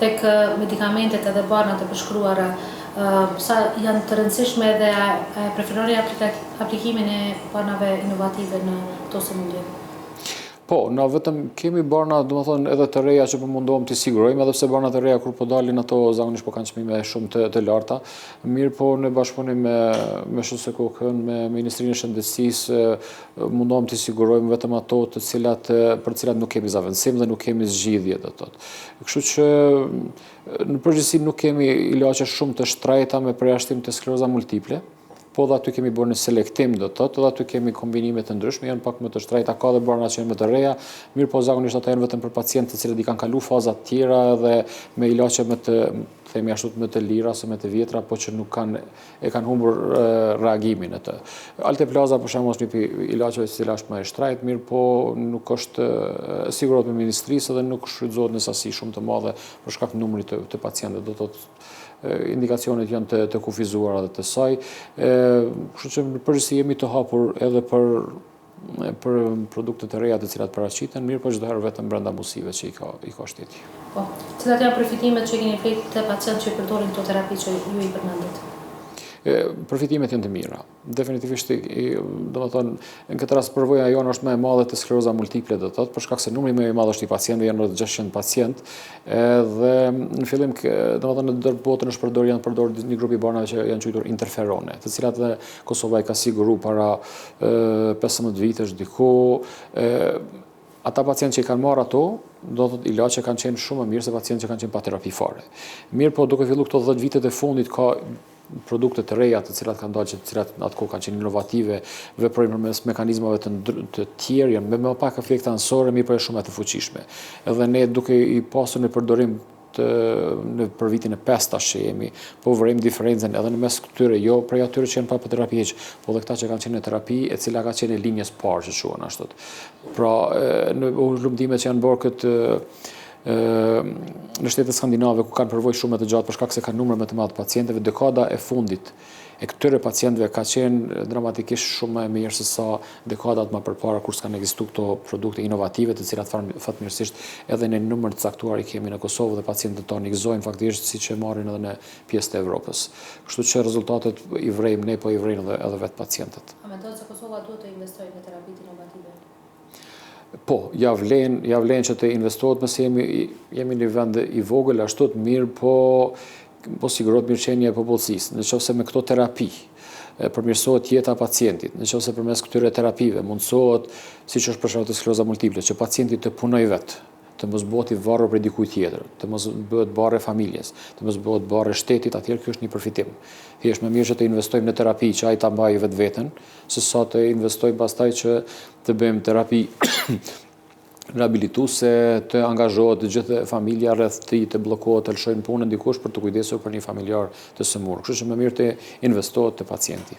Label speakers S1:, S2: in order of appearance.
S1: tek medikamentet edhe barnat e përshkruara, sa janë të rëndësishme dhe preferoni aplikimin e barnave inovative në këto sëmundje?
S2: Po, na vetëm kemi barna, domethënë edhe të reja që po mundohem t'i sigurojmë, edhe pse barnat e reja kur po dalin ato zakonisht po kanë çmime shumë të larta. Mirë po në bashkëpunim me SHSKK-n, me Ministrinë e Shëndetësisë, mundohem t'i sigurojmë vetëm ato për të cilat nuk kemi zaventësim dhe nuk kemi zgjidhje do të thotë. Kështu që në përgjithësi nuk kemi ilaçe shumë të shtrejta me përjashtim të skleroza multiple. Po dhe aty kemi bërë një selektim do të thotë, dhe aty kemi kombinime të ndryshme, janë pak më të shtrejta, ka dhe barna që janë më të reja, mirë po zakonisht ata janë vetëm për pacientë të cilët i kanë kalu fazat tjera dhe me ilaçe më të themi ashtu më të lira ose më të vjetra, po që nuk kanë humbur reagimin atë. Alteplaza për shembull është një ilaçe e cila është më e shtrejtë, mirë po nuk është sigurohet me ministrisë dhe nuk shfrytëzohet në sasi shumë të madhe për shkak të numrit të pacientëve, do të thotë indikacionet janë të kufizuara dhe të saj. Kështu që në përgjithësi jemi të hapur edhe për produktet e reja të cilat paraqiten, mirë po çdo herë vetëm brenda musive që i ka shteti.
S1: Po, cilat janë përfitimet që keni flet të pacientë që përdorin këto terapi që ju i përmendët?
S2: Përfitimet janë të mira. Definitivisht, domethënë, në këtë rast përvoja jonë është më e madhe të skleroza multiple, do të thotë, për shkak se numri më i madh është i pacientëve, janë rreth 600 pacientë, dhe në fillim, domethënë, në tërë botën janë përdorur një grup i barnave që janë quajtur interferone, të cilat dhe Kosova i ka siguruar para 15 vitesh diku. Ata pacientë që i kanë marrë ato, do të thotë ilaçe kanë qenë shumë më mirë se pacientë që kanë qenë pa terapi fare. Mirë po duke filluar këto 10 vitet e fundit ka produkte të reja të cilat kanë dalë, të cilat atko kanë qenë inovative, veprojnë përmes mekanizmave të tjerë, janë me më pak efekte anësore, mirë po janë shumë të fuqishme. Edhe ne duke i pasur në përdorim për vitin e 5 tash që jemi, po vërejmë diferencën edhe në mes këtyre, jo prej atyre që janë pa terapi heq, po dhe këta që kanë qenë në terapi, e cila ka qenë linjës parë që quhen ashtu. Pra, në lumtimet që janë bërë këtë në shtetet skandinave ku kanë përvojë shumë më të gjatë për shkak se kanë numër më të madh pacientëve, dekada e fundit e këtyre pacientëve ka qenë dramatikisht shumë më e mirë se sa dekadat më përpara kur s'kanë ekzistuar këto produkte inovative të cilat fatmirësisht edhe në numër të caktuar i kemi në Kosovë dhe pacientët tonë i gëzojnë faktikisht siç e marrin edhe në pjesë të Evropës. Kështu që rezultatet i vrejmë ne, po i vrejnë edhe vetë pacientët.
S1: A mendon se Kosova duhet të investojë në terapitë inovative?
S2: Po, ja vlen që të investohet, nëse jemi një vend i vogël ashtu të mirë, po sigurohet mirëqenia e popullsisë. Nëse me këto terapi përmirësohet jeta e pacientit, nëse përmes këtyre terapive mundsohet, siç është për shembull te skleroza multiple, që pacienti të punojë vetë, të mos bëhet i varur prej dikujt tjetër, të mos bëhet barre familjes, të mos bëhet barre shtetit, atëherë kjo është një përfitim. Thjesht më mirë që të investojmë në terapi që ai ta mbajë vetveten, se sa të investojmë pastaj që të bëjmë terapi rehabilituese, të angazhohet gjithë familja rreth tij, të bllokohet, të lëshojnë punën dikush për të kujdesur për një familjar të sëmurë. Kështu që më mirë të investohet te pacienti.